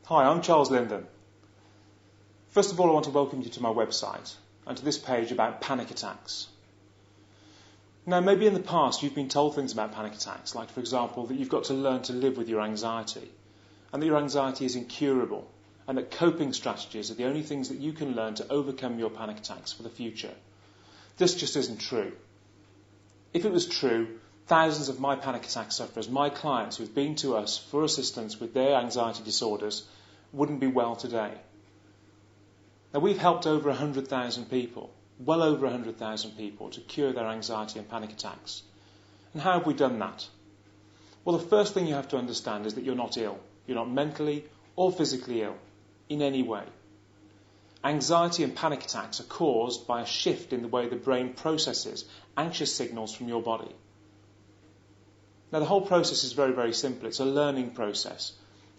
Hi, I'm Charles Linden. First of all, I want to welcome you to my website and to this page about panic attacks. Now, maybe in the past you've been told things about panic attacks, like, for example, that you've got to learn to live with your anxiety, and that your anxiety is incurable, and that coping strategies are the only things that you can learn to overcome your panic attacks for the future. This just isn't true. If it was true, thousands of my panic attack sufferers, my clients who've been to us for assistance with their anxiety disorders, wouldn't be well today. Now, we've helped over 100,000 people, well over 100,000 people, to cure their anxiety and panic attacks. And how have we done that? Well, the first thing you have to understand is that you're not ill. You're not mentally or physically ill in any way. Anxiety and panic attacks are caused by a shift in the way the brain processes anxious signals from your body. Now, the whole process is very, very simple. It's a learning process.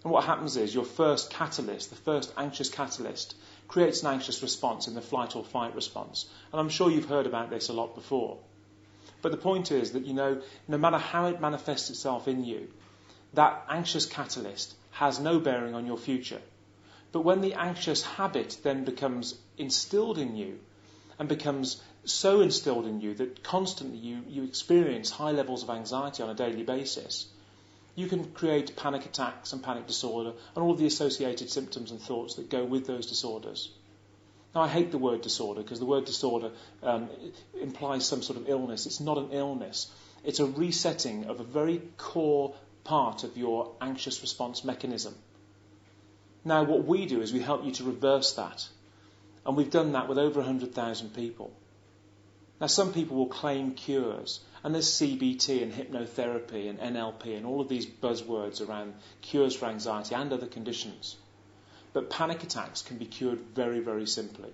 And what happens is your first catalyst, the first anxious catalyst, creates an anxious response in the flight or fight response. And I'm sure you've heard about this a lot before. But the point is that, no matter how it manifests itself in you, that anxious catalyst has no bearing on your future. But when the anxious habit then becomes instilled in you and becomes so instilled in you that constantly you experience high levels of anxiety on a daily basis, you can create panic attacks and panic disorder and all of the associated symptoms and thoughts that go with those disorders. Now, I hate the word disorder because the word disorder implies some sort of illness. It's not an illness. It's a resetting of a very core part of your anxious response mechanism. Now, what we do is we help you to reverse that. And we've done that with over 100,000 people. Now, some people will claim cures, and there's CBT and hypnotherapy and NLP and all of these buzzwords around cures for anxiety and other conditions. But panic attacks can be cured very, very simply.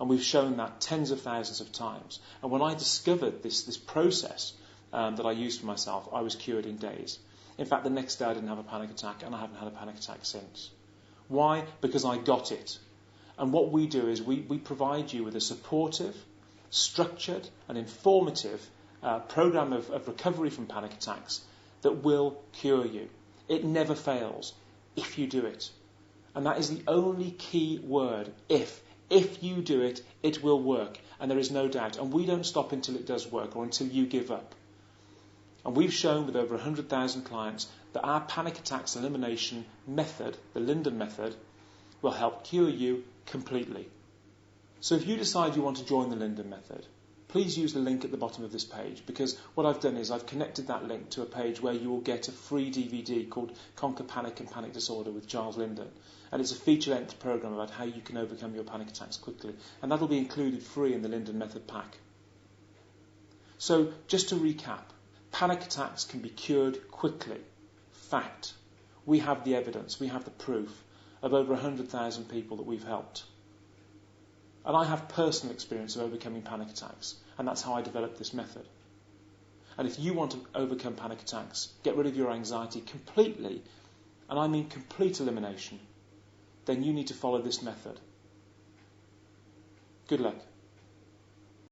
And we've shown that tens of thousands of times. And when I discovered this process that I used for myself, I was cured in days. In fact, the next day I didn't have a panic attack, and I haven't had a panic attack since. Why? Because I got it. And what we do is we provide you with a supportive, structured and informative program of recovery from panic attacks that will cure you. It never fails if you do it. And that is the only key word, if. If you do it, it will work. And there is no doubt. And we don't stop until it does work or until you give up. And we've shown with over 100,000 clients that our panic attacks elimination method, the Linden Method, will help cure you completely. So if you decide you want to join the Linden Method, please use the link at the bottom of this page, because what I've done is I've connected that link to a page where you will get a free DVD called Conquer Panic and Panic Disorder with Charles Linden. And it's a feature-length program about how you can overcome your panic attacks quickly. And that'll be included free in the Linden Method pack. So just to recap, panic attacks can be cured quickly. Fact. We have the evidence, we have the proof of over 100,000 people that we've helped. And I have personal experience of overcoming panic attacks, and that's how I developed this method. And if you want to overcome panic attacks, get rid of your anxiety completely, and I mean complete elimination, then you need to follow this method. Good luck.